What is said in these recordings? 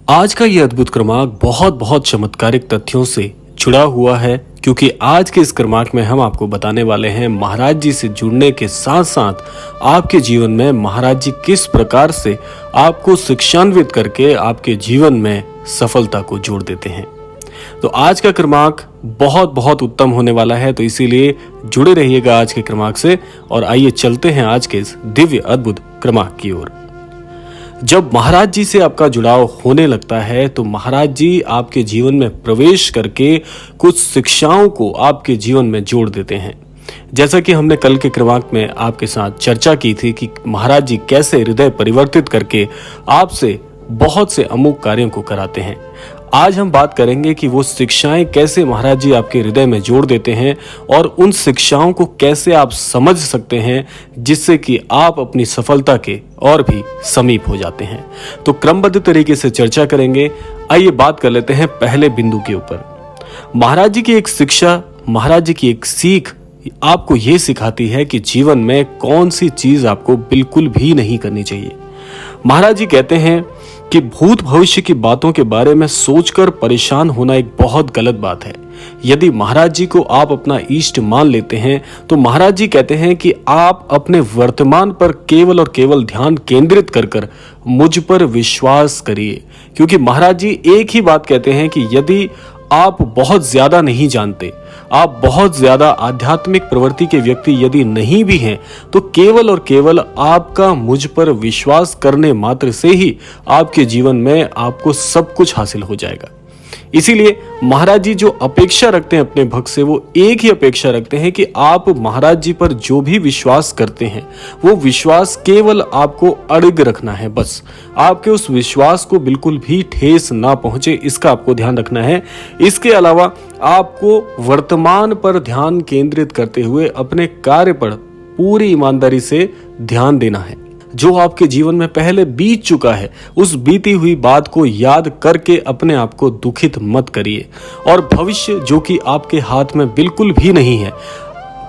आज का ये अद्भुत क्रमांक बहुत बहुत चमत्कारिक तथ्यों से जुड़ा हुआ है, क्योंकि आज के इस क्रमांक में हम आपको बताने वाले हैं महाराज जी से जुड़ने के साथ साथ आपके जीवन में महाराज जी किस प्रकार से आपको शिक्षान्वित करके आपके जीवन में सफलता को जोड़ देते हैं। तो आज का क्रमांक बहुत बहुत उत्तम होने वाला है, तो इसीलिए जुड़े रहिएगा आज के क्रमांक से। और आइए चलते हैं आज के इस दिव्य अद्भुत क्रमांक की ओर। जब महाराज जी से आपका जुड़ाव होने लगता है तो महाराज जी आपके जीवन में प्रवेश करके कुछ शिक्षाओं को आपके जीवन में जोड़ देते हैं। जैसा कि हमने कल के क्रमांक में आपके साथ चर्चा की थी कि महाराज जी कैसे हृदय परिवर्तित करके आपसे बहुत से अमूक कार्यों को कराते हैं। आज हम बात करेंगे कि वो शिक्षाएं कैसे महाराज जी आपके हृदय में जोड़ देते हैं और उन शिक्षाओं को कैसे आप समझ सकते हैं, जिससे कि आप अपनी सफलता के और भी समीप हो जाते हैं। तो क्रमबद्ध तरीके से चर्चा करेंगे। आइए बात कर लेते हैं पहले बिंदु के ऊपर। महाराज जी की एक शिक्षा, महाराज जी की एक सीख आपको ये सिखाती है कि जीवन में कौन सी चीज आपको बिल्कुल भी नहीं करनी चाहिए। महाराज जी कहते हैं कि भूत भविष्य की बातों के बारे में सोचकर परेशान होना एक बहुत गलत बात है। यदि महाराज जी को आप अपना इष्ट मान लेते हैं तो महाराज जी कहते हैं कि आप अपने वर्तमान पर केवल और केवल ध्यान केंद्रित कर मुझ पर विश्वास करिए। क्योंकि महाराज जी एक ही बात कहते हैं कि यदि आप बहुत ज्यादा नहीं जानते, आप बहुत ज्यादा आध्यात्मिक प्रवृत्ति के व्यक्ति यदि नहीं भी हैं, तो केवल और केवल आपका मुझ पर विश्वास करने मात्र से ही आपके जीवन में आपको सब कुछ हासिल हो जाएगा। इसीलिए महाराज जी जो अपेक्षा रखते हैं अपने भक्त से, वो एक ही अपेक्षा रखते हैं कि आप महाराज जी पर जो भी विश्वास करते हैं वो विश्वास केवल आपको अड़िग रखना है। बस आपके उस विश्वास को बिल्कुल भी ठेस ना पहुंचे, इसका आपको ध्यान रखना है। इसके अलावा आपको वर्तमान पर ध्यान केंद्रित करते हुए अपने कार्य पर पूरी ईमानदारी से ध्यान देना है। जो आपके जीवन में पहले बीत चुका है, उस बीती हुई बात को याद करके अपने आप को दुखित मत करिए। और भविष्य जो कि आपके हाथ में बिल्कुल भी नहीं है,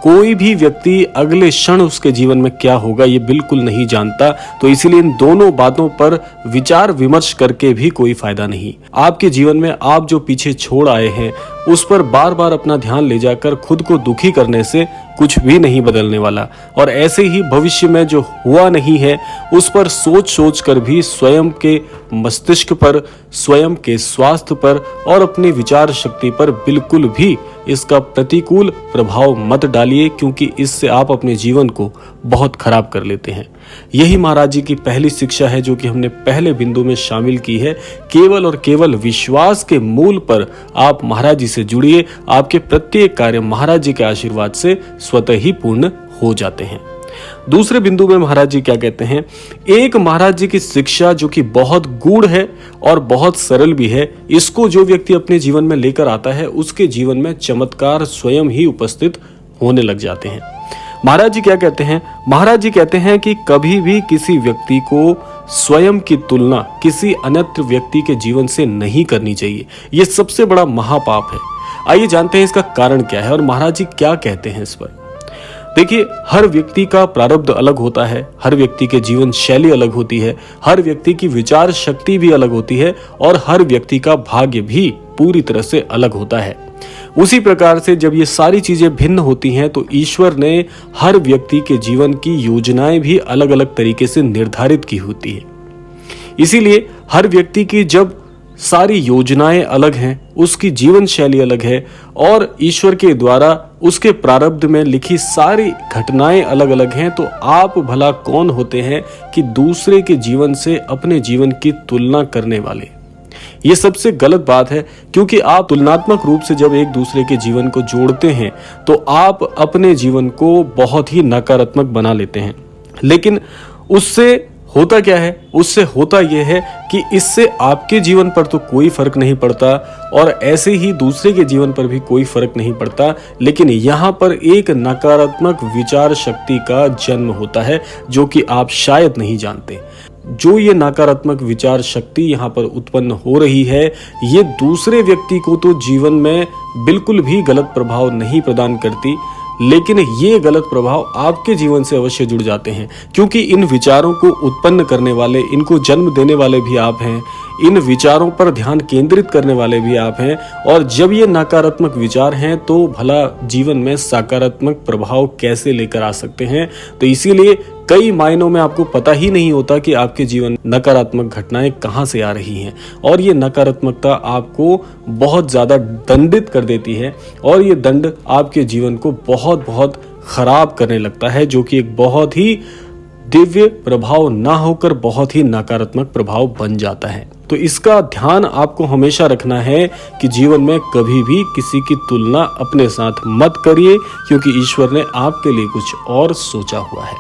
कोई भी व्यक्ति अगले क्षण उसके जीवन में क्या होगा ये बिल्कुल नहीं जानता। तो इसीलिए इन दोनों बातों पर विचार विमर्श करके भी कोई फायदा नहीं। आपके जीवन में आप जो पीछे छोड़ आए हैं उस पर बार बार अपना ध्यान ले जाकर खुद को दुखी करने से कुछ भी नहीं बदलने वाला। और ऐसे ही भविष्य में जो हुआ नहीं है उस पर सोच सोच कर भी स्वयं के मस्तिष्क पर, स्वयं के स्वास्थ्य पर और अपनी विचार शक्ति पर बिल्कुल भी इसका प्रतिकूल प्रभाव मत डालिए, क्योंकि इससे आप अपने जीवन को बहुत खराब कर लेते हैं। यही महाराज जी की पहली शिक्षा है जो कि हमने पहले बिंदु में शामिल की है। केवल और केवल विश्वास के मूल पर आप महाराज जी से जुड़िए। आपके प्रत्येक कार्य महाराज जी के आशीर्वाद से स्वतः ही पूर्ण हो जाते हैं। दूसरे बिंदु में महाराज जी क्या कहते हैं, एक महाराज जी की शिक्षा जो कि बहुत गूढ़ है और बहुत सरल भी है, इसको जो व्यक्ति अपने जीवन में लेकर आता है उसके जीवन में चमत्कार स्वयं ही उपस्थित होने लग जाते हैं। महाराज जी क्या कहते हैं, महाराज जी कहते हैं कि कभी भी किसी व्यक्ति को स्वयं की तुलना किसी अन्य व्यक्ति के जीवन से नहीं करनी चाहिए। यह सबसे बड़ा महापाप है। आइए जानते हैं इसका कारण क्या है और महाराज जी क्या कहते हैं इस पर। देखिए, हर व्यक्ति का प्रारब्ध अलग होता है, हर व्यक्ति के जीवन शैली अलग होती है, हर व्यक्ति की विचार शक्ति भी अलग होती है और हर व्यक्ति का भाग्य भी पूरी तरह से अलग होता है। उसी प्रकार से जब ये सारी चीजें भिन्न होती हैं तो ईश्वर ने हर व्यक्ति के जीवन की योजनाएं भी अलग अलग तरीके से निर्धारित की होती है। इसीलिए हर व्यक्ति की जब सारी योजनाएं अलग हैं, उसकी जीवन शैली अलग है और ईश्वर के द्वारा उसके प्रारब्ध में लिखी सारी घटनाएं अलग अलग हैं, तो आप भला कौन होते हैं कि दूसरे के जीवन से अपने जीवन की तुलना करने वाले। ये सबसे गलत बात है, क्योंकि आप तुलनात्मक रूप से जब एक दूसरे के जीवन को जोड़ते हैं तो आप अपने जीवन को बहुत ही नकारात्मक बना लेते हैं। लेकिन उससे होता क्या है, उससे होता यह है कि इससे आपके जीवन पर तो कोई फर्क नहीं पड़ता और ऐसे ही दूसरे के जीवन पर भी कोई फर्क नहीं पड़ता, लेकिन यहाँ पर एक नकारात्मक विचार शक्ति का जन्म होता है जो कि आप शायद नहीं जानते। जो ये नकारात्मक विचार शक्ति यहाँ पर उत्पन्न हो रही है, ये दूसरे व्यक्ति को तो जीवन में बिल्कुल भी गलत प्रभाव नहीं प्रदान करती, लेकिन ये गलत प्रभाव आपके जीवन से अवश्य जुड़ जाते हैं, क्योंकि इन विचारों को उत्पन्न करने वाले, इनको जन्म देने वाले भी आप हैं, इन विचारों पर ध्यान केंद्रित करने वाले भी आप हैं। और जब ये नकारात्मक विचार हैं तो भला जीवन में सकारात्मक प्रभाव कैसे लेकर आ सकते हैं। तो इसीलिए कई मायनों में आपको पता ही नहीं होता कि आपके जीवन में नकारात्मक घटनाएं कहां से आ रही हैं, और ये नकारात्मकता आपको बहुत ज्यादा दंडित कर देती है, और ये दंड आपके जीवन को बहुत बहुत खराब करने लगता है, जो कि एक बहुत ही दिव्य प्रभाव ना होकर बहुत ही नकारात्मक प्रभाव बन जाता है। तो इसका ध्यान आपको हमेशा रखना है कि जीवन में कभी भी किसी की तुलना अपने साथ मत करिए, क्योंकि ईश्वर ने आपके लिए कुछ और सोचा हुआ है।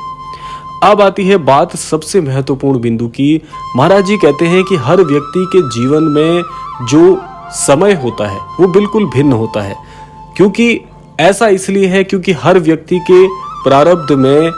अब आती है बात सबसे महत्वपूर्ण बिंदु की। महाराज जी कहते हैं कि हर व्यक्ति के जीवन में जो समय होता है वो बिल्कुल भिन्न होता है, क्योंकि ऐसा इसलिए है क्योंकि हर व्यक्ति के प्रारब्ध में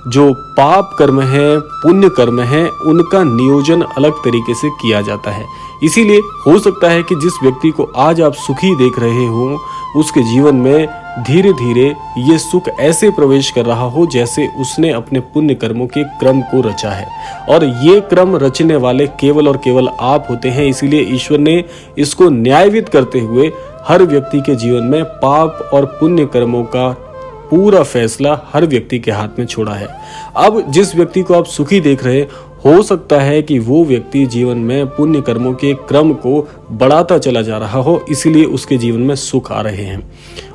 जो पाप कर्म है, पुण्य कर्म है, उनका नियोजन अलग तरीके से किया जाता है। इसीलिए हो सकता है कि जिस व्यक्ति को आज आप सुखी देख रहे हो, उसके जीवन में धीरे धीरे ये सुख ऐसे प्रवेश कर रहा हो जैसे उसने अपने पुण्य कर्मों के क्रम को रचा है, और ये क्रम रचने वाले केवल और केवल आप होते हैं। इसीलिए ईश्वर ने इसको न्यायवित करते हुए हर व्यक्ति के जीवन में पाप और पुण्य कर्मों का पूरा फैसला हर व्यक्ति के हाथ में छोड़ा है। अब जिस व्यक्ति को आप सुखी देख रहे, हो सकता है कि वो व्यक्ति जीवन में पुण्य कर्मों के क्रम को बढ़ाता चला जा रहा हो, इसीलिए उसके जीवन में सुख आ रहे हैं।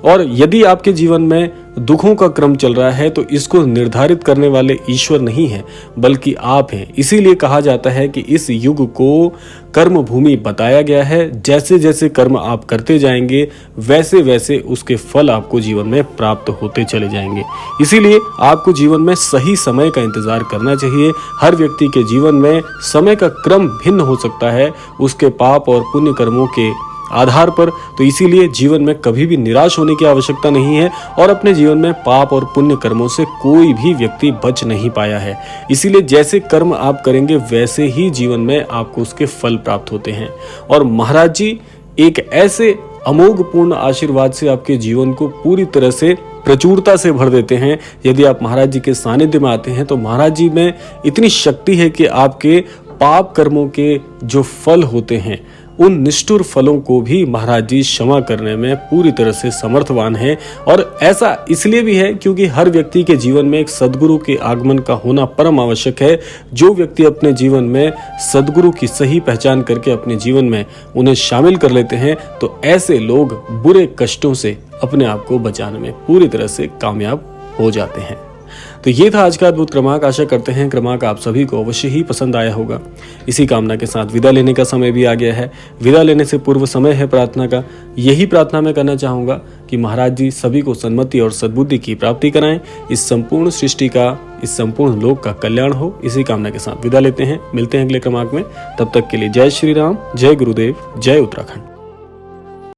और यदि आपके जीवन में दुखों का क्रम चल रहा है तो इसको निर्धारित करने वाले ईश्वर नहीं है, बल्कि आप हैं। इसीलिए कहा जाता है कि इस युग को कर्म भूमि बताया गया है। जैसे जैसे कर्म आप करते जाएंगे वैसे वैसे उसके फल आपको जीवन में प्राप्त होते चले जाएंगे। इसीलिए आपको जीवन में सही समय का इंतजार करना चाहिए। हर व्यक्ति के जीवन में समय का क्रम भिन्न हो सकता है उसके पाप और पुण्य कर्मों के आधार पर। तो इसीलिए जीवन में कभी भी निराश होने की आवश्यकता नहीं है, और अपने जीवन में पाप और पुण्य कर्मों से कोई भी व्यक्ति बच नहीं पाया है। इसीलिए जैसे कर्म आप करेंगे वैसे ही जीवन में आपको उसके फल प्राप्त होते हैं। और महाराज जी एक ऐसे अमोघपूर्ण आशीर्वाद से आपके जीवन को पूरी तरह से प्रचुरता से भर देते हैं। यदि आप महाराज जी के सानिध्य में आते हैं तो महाराज जी में इतनी शक्ति है कि आपके पाप कर्मों के जो फल होते हैं उन निष्ठुर फलों को भी महाराज जी क्षमा करने में पूरी तरह से समर्थवान हैं। और ऐसा इसलिए भी है क्योंकि हर व्यक्ति के जीवन में एक सद्गुरु के आगमन का होना परम आवश्यक है। जो व्यक्ति अपने जीवन में सद्गुरु की सही पहचान करके अपने जीवन में उन्हें शामिल कर लेते हैं तो ऐसे लोग बुरे कष्टों से अपने आप को बचाने में पूरी तरह से कामयाब हो जाते हैं। तो ये था आज का अद्भुत क्रमांक। आशा करते हैं क्रमांक आप सभी को अवश्य ही पसंद आया होगा। इसी कामना के साथ विदा लेने का समय भी आ गया है। विदा लेने से पूर्व समय है प्रार्थना का। यही प्रार्थना मैं करना चाहूंगा कि महाराज जी सभी को सन्मति और सद्बुद्धि की प्राप्ति कराएं। इस संपूर्ण सृष्टि का, इस संपूर्ण लोक का कल्याण हो। इसी कामना के साथ विदा लेते हैं। मिलते हैं अगले क्रमांक में। तब तक के लिए जय श्री राम, जय गुरुदेव, जय उत्तराखंड।